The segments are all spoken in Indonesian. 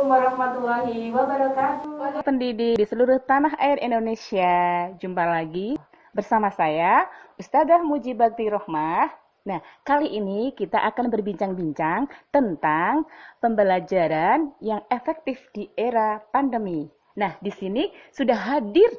warahmatullahi wabarakatuh. Pendidik di seluruh tanah air Indonesia, jumpa lagi bersama saya, Ustadzah Muji Bakti Rohmah. Nah, kali ini kita akan berbincang-bincang tentang pembelajaran yang efektif di era pandemi. Nah, di sini sudah hadir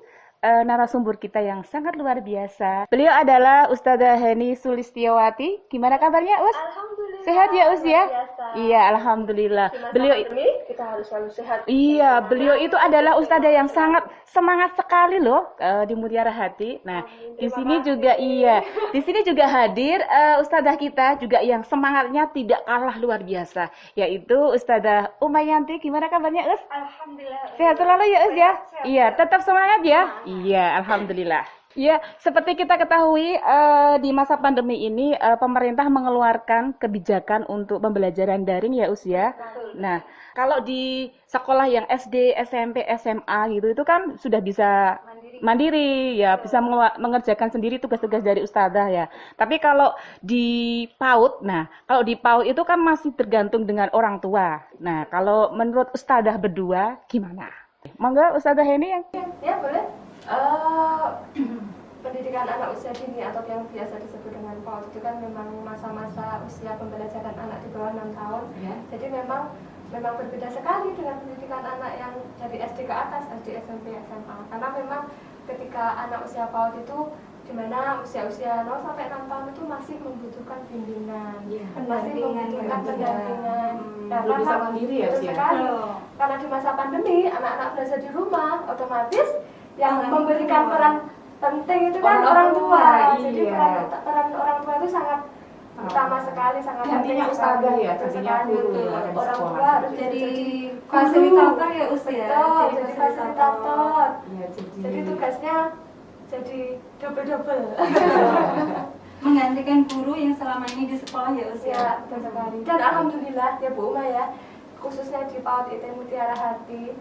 narasumber kita yang sangat luar biasa. Beliau adalah Ustadzah Heni Sulistiawati. Gimana kabarnya, Us? Alhamdulillah. Sehat ya, Us ya? Biasa. Iya, alhamdulillah. Di masa Beliau pandemi kita harus selalu sehat. Iya, beliau itu adalah ustadzah yang sangat semangat sekali loh di Mutiara Hati. Nah, di sini juga di sini juga hadir ustadzah kita juga yang semangatnya tidak kalah luar biasa, yaitu Ustadzah Umayanti. Gimana kabarnya, Us? Alhamdulillah. Sehat selalu ya, Us ya? Sehat. Iya, tetap semangat ya? Iya, alhamdulillah. Ya, seperti kita ketahui di masa pandemi ini pemerintah mengeluarkan kebijakan untuk pembelajaran daring ya, Us ya. Nah, kalau di sekolah yang SD, SMP, SMA gitu itu kan sudah bisa mandiri ya, bisa mengerjakan sendiri tugas-tugas dari ustadzah ya. Tapi kalau di PAUD, nah kalau di PAUD itu kan masih tergantung dengan orang tua. Nah, kalau menurut ustadzah berdua gimana? Monggo ustadzah ini yang Ya, boleh. Pendidikan anak usia dini atau yang biasa disebut dengan PAUD itu kan memang masa-masa usia pembelajaran anak di bawah 6 tahun. Ya. Jadi memang berbeda sekali dengan pendidikan anak yang dari SD ke atas, SD, SMP, SMA. Karena memang ketika anak usia PAUD itu di mana usia-usia 0 sampai 6 tahun itu masih membutuhkan bimbingan, masih membutuhkan pendampingan. Belum bisa mandiri ya, betul sekali. Karena di masa pandemi anak-anak belajar di rumah, otomatis yang memberikan peran penting itu kan orang tua. Jadi peran orang tua itu sangat utama sekali, sangat Gantinya penting ustadzah sekali. ya, gantinya guru ya, ada di Orang sekolah. tua harus jadi guru. fasilitator ya usia. Betul, jadi fasilitator. Iya, Jadi tugasnya jadi double-double. Menggantikan guru yang selama ini di sekolah ya usia. Ya, betul sekali. Dan alhamdulillah ya Bu Uma ya, khususnya di PAUD IT Mutiara Hati,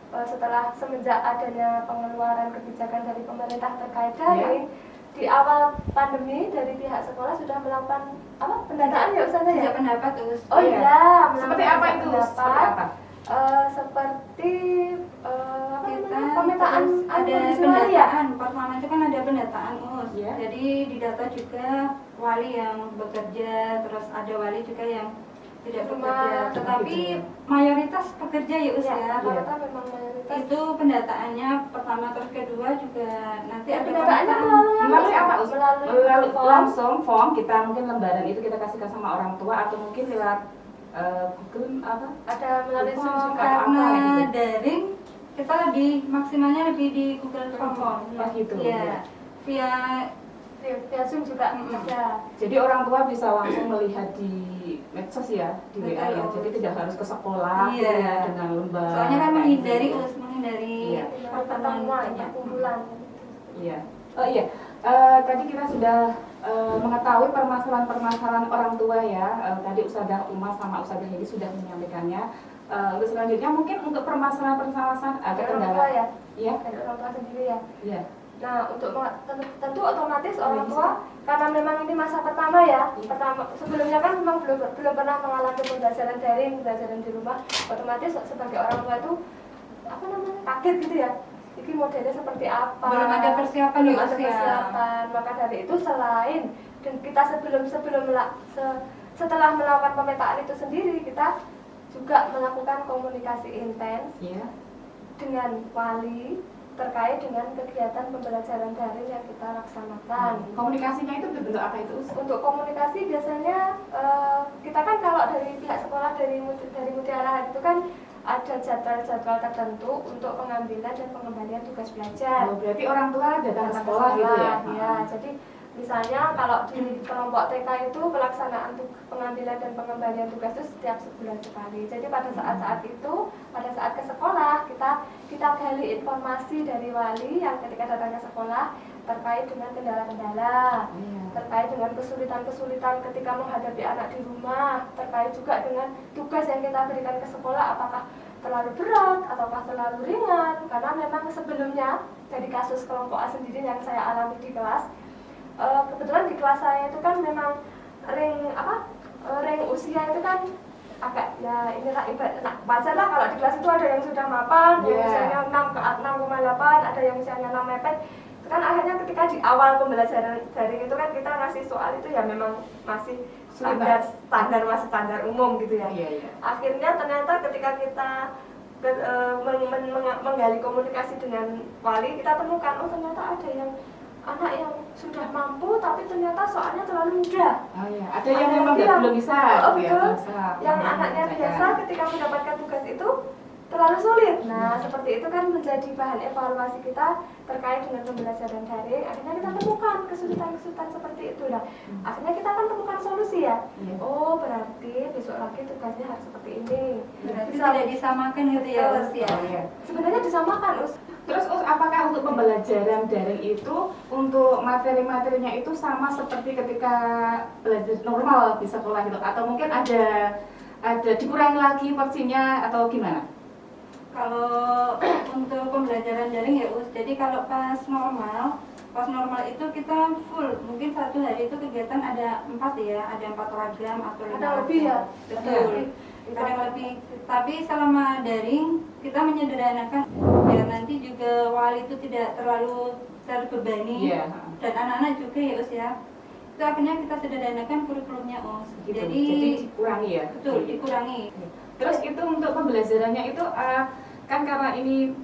setelah semenjak adanya pengeluaran kebijakan dari pemerintah terkait daring, di awal pandemi dari pihak sekolah sudah melakukan pendataan ya Ustazah ya? Pendapat Us. Oh iya, Seperti apa itu? Seperti apa? Seperti Kita pemetaan ada kondisi wali ya? pendataan. Pertama itu kan ada pendataan Us. Iya. Jadi didata juga wali yang bekerja, terus ada wali juga yang tidak bekerja. Tetapi mayoritas bekerja ya Us ya. Rata-rata memang mayoritas. Itu pendataannya pertama terus kedua juga nanti ada Pendataannya pemetaan. Melalui apa? Melalui form. Langsung form kita mungkin lembaran itu kita kasihkan sama orang tua atau mungkin lewat Google apa? Ada melalui Zoom juga. Karena gitu. daring kita lebih maksimalnya lebih di Google Form. Oh, gitu. Ya. Via Via Zoom juga ada. Jadi orang tua bisa langsung melihat di medsos ya, di WA ya. Betul. Jadi tidak harus ke sekolah Iya. ya, dengan lembar. soalnya kan kayak menghindari gitu. menghindari Iya. Pertemuan, banyak. kumpulan. Iya. Oh iya. Tadi kita sudah mengetahui permasalahan-permasalahan orang tua ya. Tadi Ustadzah Uma sama Ustadzah Hedi sudah menyampaikannya. Untuk selanjutnya mungkin untuk permasalahan-permasalahan Dari orang tua ya? Iya. Dari orang tua sendiri ya? Iya. Nah, untuk tentu otomatis orang tua karena memang ini masa pertama ya. Sebelumnya kan memang belum pernah mengalami pembelajaran daring, pembelajaran di rumah. Otomatis sebagai orang tua itu kaget gitu ya. Ini modelnya seperti apa? Belum ada persiapan Belum ya, ada Usia. persiapan. Maka dari itu selain dan kita setelah melakukan pemetaan itu sendiri, kita juga melakukan komunikasi intens Iya. dengan wali terkait dengan kegiatan pembelajaran daring yang kita laksanakan. Komunikasinya itu berbentuk apa itu? Untuk komunikasi biasanya kita kan kalau dari pihak sekolah dari Mutiara Hati itu kan ada jadwal-jadwal tertentu untuk pengambilan dan pengembalian tugas belajar. Oh, berarti orang tua datang ke Datang ke sekolah gitu ya? Ya, jadi misalnya kalau di kelompok TK itu pelaksanaan pengambilan dan pengembalian tugas itu setiap sebulan sekali. Jadi pada saat-saat itu, pada saat ke sekolah kita gali informasi dari wali yang ketika datang ke sekolah terkait dengan kendala-kendala, terkait dengan kesulitan-kesulitan ketika menghadapi anak di rumah, terkait juga dengan tugas yang kita berikan ke sekolah apakah terlalu berat ataukah terlalu ringan. Karena memang sebelumnya dari kasus kelompok A sendiri yang saya alami di kelas, kebetulan di kelas saya itu kan memang ring usia itu kan agak ya inilah ibarat wajar lah kalau di kelas itu ada yang sudah mapan, yang misalnya 6,8, ada yang misalnya 6 mepet. Itu kan akhirnya ketika di awal pembelajaran daring itu kan kita ngasih soal itu ya memang masih masih standar umum gitu ya. Akhirnya ternyata ketika kita menggali komunikasi dengan wali, kita temukan oh ternyata ada yang anak yang sudah mampu tapi ternyata soalnya terlalu mudah. Ada yang memang belum bisa. Betul. Yang anaknya biasa ketika mendapatkan tugas itu terlalu sulit. Nah, seperti itu kan menjadi bahan evaluasi kita terkait dengan pembelajaran daring. Akhirnya kita temukan kesulitan-kesulitan seperti itu. Nah, akhirnya kita akan temukan solusi ya. Oh, berarti besok lagi tugasnya harus seperti ini. Berarti tidak disamakan gitu ya, Us ya? Sebenarnya disamakan, Us. Terus apakah untuk pembelajaran daring itu untuk materi-materinya itu sama seperti ketika belajar normal di sekolah gitu, atau mungkin ada dikurangi lagi porsinya atau gimana? Kalau untuk pembelajaran daring ya Us, jadi kalau pas normal itu kita full, mungkin satu hari itu kegiatan ada 4 ya, ada 4 ragam atau 5 Ada lebih ya? Betul, ada yang lebih. Tapi selama daring kita menyederhanakan biar nanti juga wali itu tidak terlalu terbebani dan anak-anak juga ya Us ya. Itu akhirnya kita sederhanakan kurikulumnya Us. Gitu. Jadi dikurangi ya? Betul, dikurangi. Terus itu untuk pembelajarannya itu kan karena ini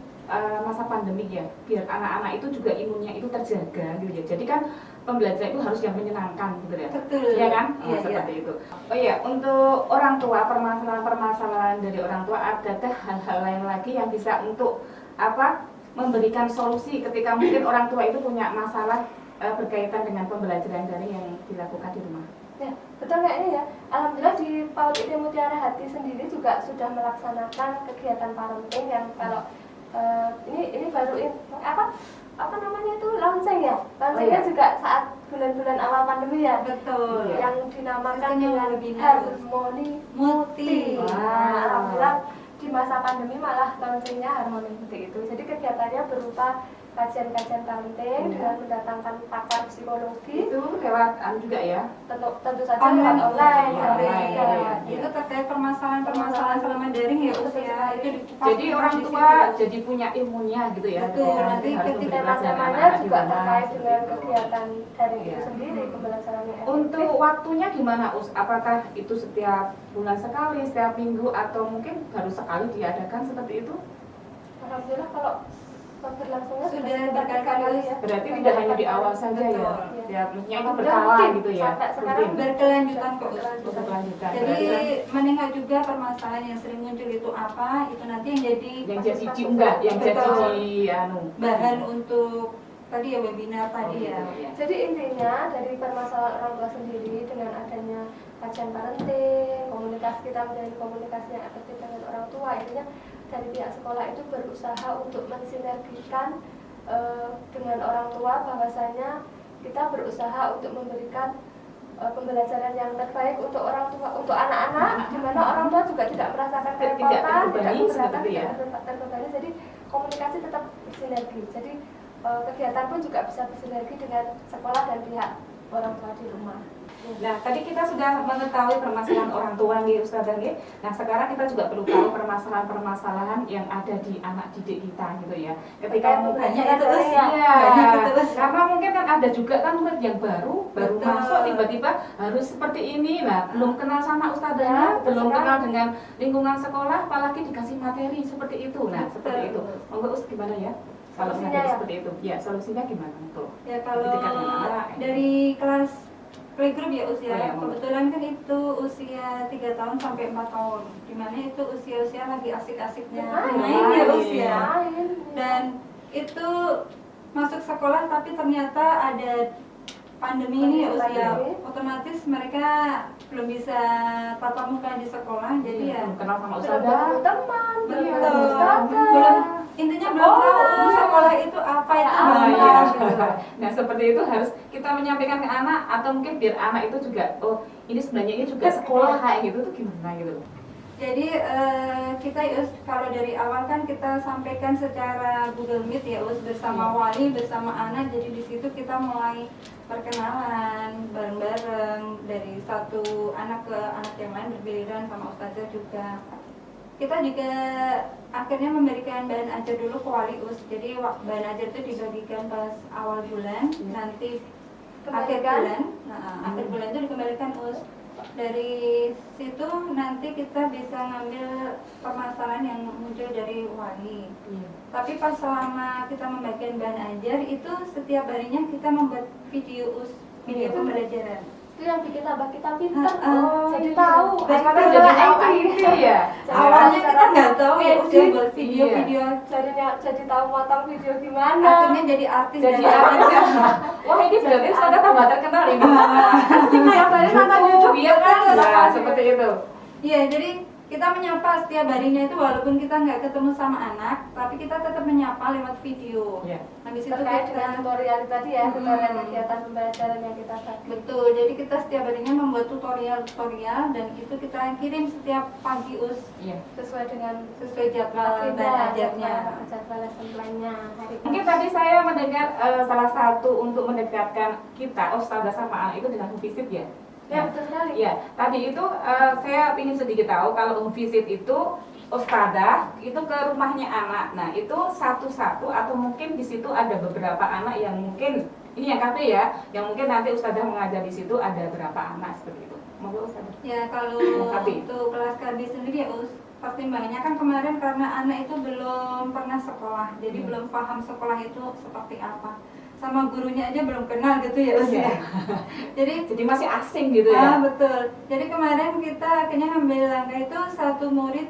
masa pandemi ya, biar anak-anak itu juga imunnya itu terjaga gitu ya. Jadi kan pembelajaran itu harus yang menyenangkan gitu ya. Betul. Iya kan? Iya, Seperti itu. Oh iya, untuk orang tua, permasalahan-permasalahan dari orang tua, adakah hal-hal lain lagi yang bisa untuk memberikan solusi ketika mungkin orang tua itu punya masalah berkaitan dengan pembelajaran daring yang dilakukan di rumah? Ya, betul kayaknya ya. Alhamdulillah di PAUD ID Mutiara Hati sendiri juga sudah melaksanakan kegiatan parenting yang kalau ini baru apa namanya itu launching ya. Launchingnya juga saat bulan-bulan awal pandemi ya. Betul. Yang dinamakan Sistemnya dengan Harmoni Multi. Nah, alhamdulillah di masa pandemi malah launchingnya Harmoni Multi itu. Jadi kegiatannya berupa kajian-kajian parenting dengan mendatangkan pakar psikologi. Itu lewat juga ya? Tentu saja lewat online. Itu terkait permasalahan selama daring ya usia itu jadi orang tua jadi punya ilmunya gitu ya. Betul, nanti ketika tema-temanya juga terkait dengan kegiatan daring itu sendiri, pembelajarannya. Untuk waktunya gimana Us? Apakah itu setiap bulan sekali, setiap minggu, atau mungkin baru sekali diadakan seperti itu? Alhamdulillah kalau berlangsungnya sudah berkali-kali ya. Berarti tidak hanya di awal saja ya? Ya, maksudnya itu berkala gitu ya? Sampai sekarang berkelanjutan kok. Berkelanjutan. Jadi menengah juga permasalahan yang sering muncul itu apa, itu nanti yang jadi bahan untuk tadi ya webinar tadi ya. Jadi intinya dari permasalahan orang tua sendiri dengan adanya kajian parenting, komunikasi kita menjadi komunikasi yang efektif dengan orang tua, intinya dari pihak sekolah itu berusaha untuk mensinergikan dengan orang tua, bahwasanya kita berusaha untuk memberikan pembelajaran yang terbaik untuk orang tua, untuk anak-anak, di mana orang tua juga tidak merasakan kerepotan, tidak terbebani. Jadi komunikasi tetap bersinergi. Jadi kegiatan pun juga bisa bersinergi dengan sekolah dan pihak orang tua di rumah. Nah, tadi kita sudah mengetahui permasalahan orang tua nih Ustazah nih. Nah, sekarang kita juga perlu tahu permasalahan-permasalahan yang ada di anak didik kita gitu ya. Ketika banyak itu ya. Karena mungkin kan ada juga kan murid yang baru masuk tiba-tiba harus seperti ini. Nah, belum kenal sama ustazahnya, belum kenal dengan lingkungan sekolah, apalagi dikasih materi seperti itu. Nah, seperti itu. Monggo Ustaz gimana ya? Kalau menghadapi seperti itu, ya solusinya gimana tuh? Ya kalau dari kelas playgroup ya usia, kebetulan kan itu usia 3 tahun sampai 4 tahun, dimana itu usia-usia lagi asik-asiknya main ya usia, dan itu masuk sekolah tapi ternyata ada pandemi ini ya usia, otomatis mereka belum bisa tatap muka di sekolah, jadi ya belum kenal sama ustazah, teman, belum intinya belum tahu sekolah itu apa itu Nah seperti itu harus kita menyampaikan ke anak, atau mungkin biar anak itu juga ini sebenarnya ini juga sekolah kayak gitu tuh gimana gitu. Jadi kita kalau dari awal kan kita sampaikan secara Google Meet ya bersama wali, bersama anak. Jadi di situ kita mulai perkenalan bareng-bareng dari satu satu anak ke anak yang lain bergiliran sama ustazah juga. Kita juga akhirnya memberikan bahan ajar dulu ke wali us. Jadi bahan ajar itu dibagikan pas awal bulan, nanti akhir bulan, akhir bulan itu dikembalikan us. Dari situ nanti kita bisa ngambil permasalahan yang muncul dari wali. Tapi pas selama kita membagikan bahan ajar itu setiap harinya kita membuat video pembelajaran. Itu yang bikin tambah kita pintar. Jadi Iya. tahu. Karena Jadi jadi tahu IT ya. Awalnya kita nggak tahu ya udah edit, buat video-video. jadi tahu motong video gimana. Akhirnya jadi artis. Jadi dan artis. Wah ini berarti sudah tambah terkenal ini. Kita yang baru nonton YouTube Iya kan? terus. Nah, seperti itu. Iya, jadi kita menyapa setiap harinya itu walaupun kita nggak ketemu sama anak, tapi kita tetap menyapa lewat video. Iya. Habis itu Terkait kita dengan tutorial tadi ya, tutorial kegiatan pembelajaran yang kita bagi. betul, jadi kita setiap harinya membuat tutorial dan itu kita kirim setiap pagi us Iya. Sesuai dengan sesuai jadwal agenda, bahan ajarnya. jadwal lesson plan-nya hari ini. Mungkin tadi saya mendengar salah satu untuk mendekatkan kita ustazah sama anak itu dengan home visit ya. Ya, betul sekali. Ya, tadi itu saya ingin sedikit tahu kalau home visit itu ustazah itu ke rumahnya anak. Nah, itu satu-satu atau mungkin di situ ada beberapa anak yang mungkin ini yang KB ya, yang mungkin nanti ustazah mengajar di situ ada berapa anak seperti itu. Monggo ustazah. Ya kalau KB. untuk kelas KB sendiri ya us, pertimbangannya kan kemarin karena anak itu belum pernah sekolah, jadi belum paham sekolah itu seperti apa. Sama gurunya aja belum kenal gitu ya us ya. Jadi Jadi masih asing gitu ah ya. betul. Jadi kemarin kita akhirnya ngambil langkah itu satu murid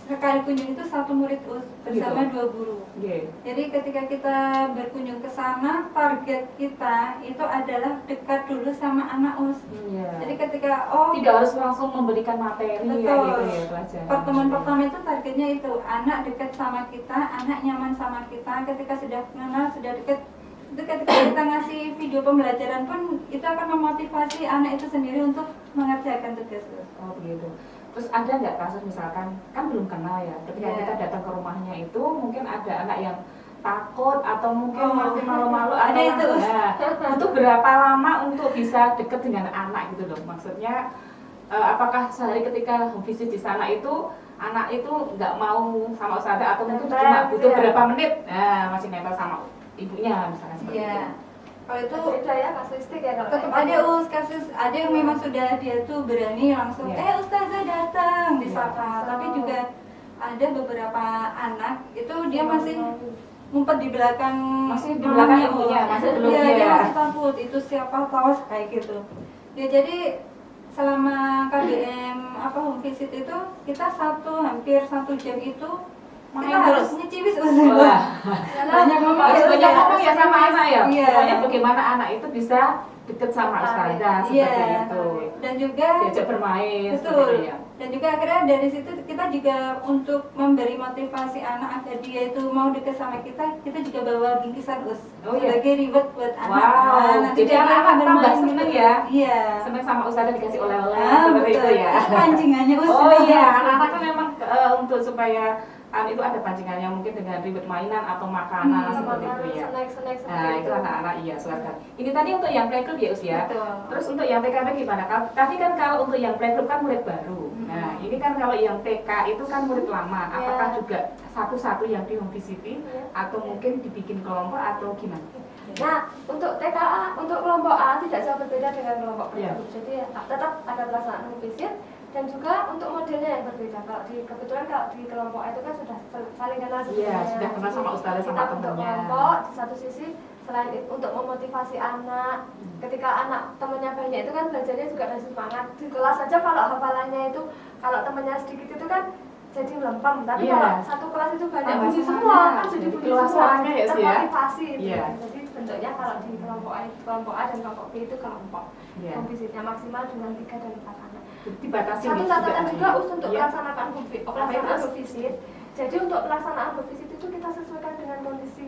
sekali kunjung itu satu murid us bersama dua guru. Oke. Jadi ketika kita berkunjung ke sana, target kita itu adalah dekat dulu sama anak us. Iya. Jadi ketika Tidak harus langsung memberikan materi ya betul. gitu ya pelajaran. Pertemuan pertama itu targetnya itu anak dekat sama kita, anak nyaman sama kita. Ketika sudah kenal, sudah dekat, itu ketika kita ngasih video pembelajaran pun itu akan memotivasi anak itu sendiri untuk mengerjakan tugas. Oh begitu. Terus ada nggak kasus misalkan kan belum kenal ya, ketika Iya. kita datang ke rumahnya itu mungkin ada anak yang takut atau mungkin Oh, masih malu-malu ada atau itu. Nah, butuh berapa lama untuk bisa deket dengan anak gitu loh? Maksudnya apakah sehari ketika home visit di sana itu anak itu nggak mau sama ustazah atau mungkin Nempel, cuma butuh iya. berapa menit? Nah, masih nempel sama ibunya misalnya seperti Iya. itu. Kalau itu Beda ya kasuistik ya kalau tetap kayak ada gitu. kasus ada yang memang sudah dia tuh berani langsung Iya. ustazah datang Iya. disapa, tapi juga ada beberapa anak itu dia Sama masih sama. ngumpet di belakang Masih di belakang mamanya, ibunya, Us. masih belum Iya, dia. dia masih takut itu siapa tahu kayak gitu ya. Jadi selama KBM home visit itu kita hampir 1 jam itu Main kita harus terus. nyiciwis Wah. banyak ngomong Harus ya, banyak Ustaz. ngomong ya sama anak ya. Iya. Pokoknya bagaimana anak itu bisa deket sama ustazah seperti Iya. itu. Dan juga Diajak bermain betul. seperti itu ya. Dan juga akhirnya dari situ kita juga untuk memberi motivasi anak agar dia itu mau dekat sama kita juga bawa bingkisan us Oh, iya. sebagai reward buat anak. Wow, nanti jadi dia anak akan tambah bermain seneng gitu. ya. Iya. Senang sama ustazah dikasih oleh-oleh Ah, seperti betul. itu ya. Itu pancingannya us. Oh iya, anak-anak kan memang untuk supaya itu ada pancingannya mungkin dengan ribet mainan atau makanan seperti itu ya. Snack Nah itu anak-anak iya silakan. Ini tadi untuk yang playgroup ya usia. Betul. Terus untuk yang TKB gimana? Tadi kan kalau untuk yang playgroup kan murid baru. Nah ini kan kalau yang TK itu kan murid lama. Apakah juga satu-satu yang di home visiting Iya. atau mungkin dibikin kelompok atau gimana? Nah, untuk TKA, untuk kelompok A tidak jauh berbeda dengan kelompok B. Iya. Jadi ya, tetap ada pelaksanaan home visit dan juga untuk modelnya yang berbeda. Kebetulan kalau di kelompok A itu kan sudah saling kenal sebelumnya. Iya, sudah kenal sama ustazah sama Kita bentuk temennya. kelompok di satu sisi selain itu untuk memotivasi anak. Ketika anak temannya banyak itu kan belajarnya juga ada semangat. Di kelas saja kalau hafalannya itu kalau temannya sedikit itu kan jadi melempem, tapi Iya. kalau satu kelas itu banyak Tambah bunyi semangat. semua kan jadi Jadi bunyi keluar semua, suaranya ya, Sis, ya? termotivasi itu. Iya. Jadi bentuknya kalau di kelompok A dan kelompok B itu kelompok Iya. home visitnya maksimal dengan 3 dan 4 anak. Dibatasi Satu nih catatan juga us untuk Iya. pelaksanaan pelaksanaan home visit. Jadi untuk pelaksanaan home visit itu kita sesuaikan dengan kondisi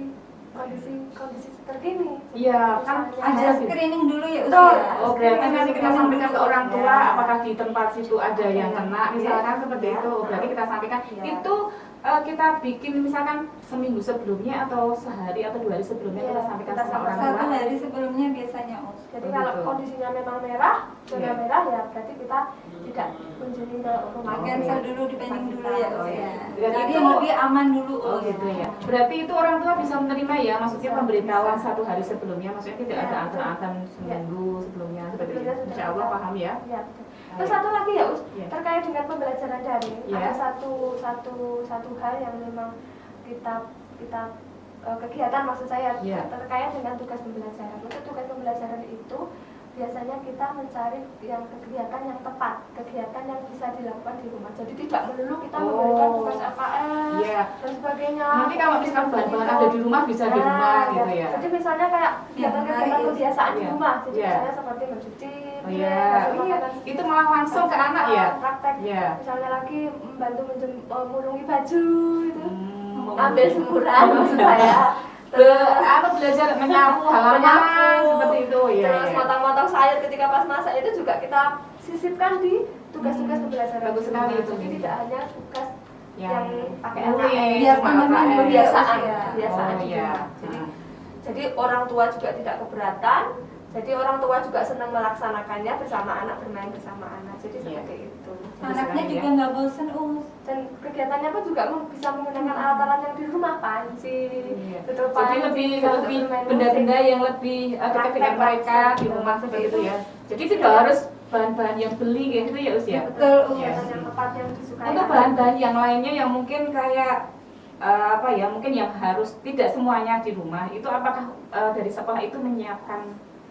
terkini. Iya, kan Misalnya- Ada screening dulu ya us. Betul. ya? Oh, berarti nanti kita Screening sampaikan ke dulu. orang tua Ya. apakah di tempat situ ada yang kena, misalkan seperti Iya. itu. Berarti kita sampaikan Iya. itu kita bikin misalkan seminggu sebelumnya atau sehari atau 2 hari sebelumnya Iya, kita sampaikan kita sama orang Satu tua. hari sebelumnya biasanya Us. Jadi Oh, kalau gitu. kondisinya memang merah, zona Iya. merah ya berarti kita tidak kunjungi ke rumah. Oke. Cancel dulu, dipending dulu ya Oh, Us iya. ya. Jadi Jadi itu- yang lebih aman dulu Oh Us. gitu ya. Berarti itu orang tua bisa menerima ya, maksudnya Bisa, pemberitahuan bisa. 1 hari sebelumnya, maksudnya tidak Iya, ada betul. antar-antar seminggu sebelumnya seperti itu. Sebelumnya sudah Insya Allah ada. paham ya. Iya, betul. Terus satu lagi ya Us, Iya. terkait dengan pembelajaran daring, Iya. ada satu hal yang memang kita kegiatan maksud saya Iya. terkait dengan tugas pembelajaran. Untuk tugas pembelajaran itu biasanya kita mencari yang kegiatan yang tepat, kegiatan yang bisa dilakukan di rumah. Jadi tidak melulu kita Oh. memberikan tugas LKS Iya. dan sebagainya. Nanti kalau misalkan bahan-bahan ada di rumah bisa di rumah gitu ya. Jadi misalnya kayak kegiatan-kegiatan menarik. kebiasaan di Iya. rumah. Jadi Iya. misalnya seperti mencuci, Oh iya, ngasih iya. makanan Itu malah langsung ke anak ya. Praktek. Iya. Misalnya lagi membantu mulungi baju itu. Hmm, Ambil jemuran maksud saya. Apa belajar menyapu halaman Menyapu. seperti itu ya. Terus motong-motong sayur ketika pas masak itu juga kita sisipkan di tugas-tugas pembelajaran. Bagus di sekali rumah. itu. Jadi tidak hanya tugas yang pakai nulis, LKS. Biar pakai teman-teman LKS. kebiasaan, Iya. kebiasaan Oh, di iya. rumah. Jadi orang tua juga tidak keberatan. Jadi orang tua juga senang melaksanakannya bersama anak, bermain bersama anak. Jadi Iya. seperti itu. Anaknya juga nggak bosen Us. Dan kegiatannya pun juga bisa menggunakan alat-alat yang di rumah, panci, Iya. tutup Jadi panci, lebih kalau lebih bermain benda-benda musik. yang lebih dekat dengan Praktek mereka langsung. di rumah seperti itu ya. Jadi tidak Iya. harus bahan-bahan yang beli kayak gitu ya Us ya. Betul Us. Iya. Kegiatan yang tepat yang disukai. Untuk anak. bahan-bahan yang lainnya yang mungkin kayak apa ya, mungkin yang harus tidak semuanya di rumah itu apakah dari sekolah itu menyiapkan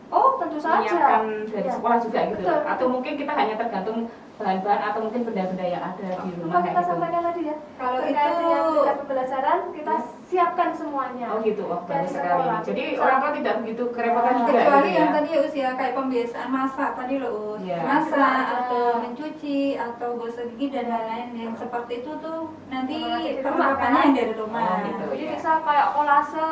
Oh, tentu saja. menyiapkan dari Iya. sekolah juga gitu Betul, atau mungkin kita hanya tergantung bahan-bahan atau mungkin benda-benda yang ada di Coba rumah kita kayak gitu. sampaikan tadi ya. Kalau Terkait itu dengan tugas pembelajaran kita siapkan semuanya. Oh gitu, oh Dari bagus sekali. sekolah. Jadi orang tua tidak begitu kerepotan juga kecuali gitu yang ya. tadi ya usia kayak pembiasaan masak tadi loh Us. Iya. Masak Iya. atau mencuci atau gosok gigi dan lain-lain yang seperti itu tuh nanti Nanti di rumah, perlakuannya kan? yang dari rumah. Oh, gitu. Jadi Iya. bisa kayak kolase,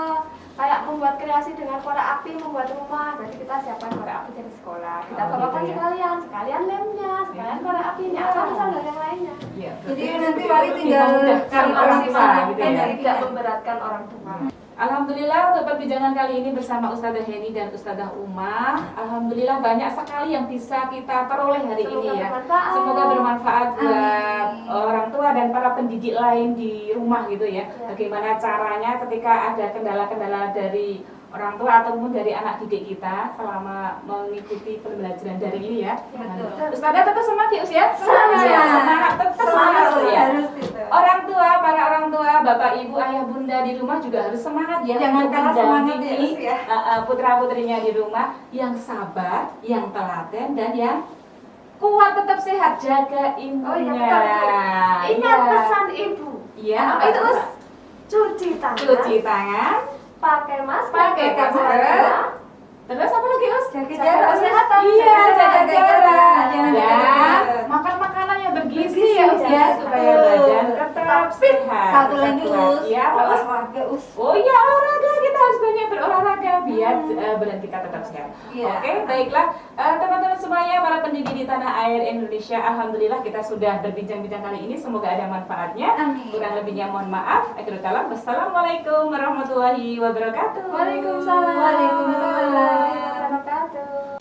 kayak membuat kreasi dengan korek api, membuat rumah. Jadi kita siapkan korek api dari sekolah. Kita Oh, bawakan gitu ya. sekalian lemnya, sekalian korek apinya, atau misal dan yang lainnya. Iya. Jadi berarti nanti seperti wali itu tinggal memudahkan sama orang siswa tua gitu Dan ya. tidak memberatkan orang tua. Alhamdulillah untuk perbincangan kali ini bersama Ustazah Heni dan Ustazah Umah. Alhamdulillah banyak sekali yang bisa kita peroleh hari Semoga ini ya. bermanfaat. Semoga bermanfaat buat Amin. orang tua dan para pendidik lain di rumah gitu ya. Ya. Bagaimana caranya ketika ada kendala-kendala dari orang tua ataupun dari anak didik kita selama mengikuti pembelajaran daring ini ya. Betul. Ustazah tetap semangat ya Us ya? Semangat. Tetap semangat ya. Harus itu. Orang tua, para orang tua, bapak, ibu, ayah, bunda di rumah juga harus semangat ya. Jangan untuk kalah semangat ya, mendampingi, Us, ya. putra-putrinya di rumah yang sabar, yang telaten dan yang kuat, tetap sehat, jaga imunnya. Oh iya, betul, betul. Ingat Iya. pesan ibu. Iya, Apa apa itu tuh, Us? Pak? Cuci tangan, Cuci tangan, pakai masker, Pakai masker. terus apa lagi Us? Jaga Jaga jarak. kesehatan, Iya, jaga jaga jarak. jarak. Jangan Dan deket-deket. makan makanan yang bergizi Bergizi, ya Us ya, ya. supaya Betul. badan tetap sehat. Satu lagi Us. Iya, apa, Us? Olahraga Us. Oh iya, olahraga, kita harus banyak berolahraga biar badan kita tetap sehat. Iya. Oke, baiklah teman-teman semuanya, para pendidik di tanah air Indonesia, alhamdulillah kita sudah berbincang-bincang kali ini, semoga ada manfaatnya. Amin. Kurang lebihnya mohon maaf. Akhirul kalam, wassalamualaikum warahmatullahi wabarakatuh. Waalaikumsalam. Waalaikumsalam. warahmatullahi wabarakatuh.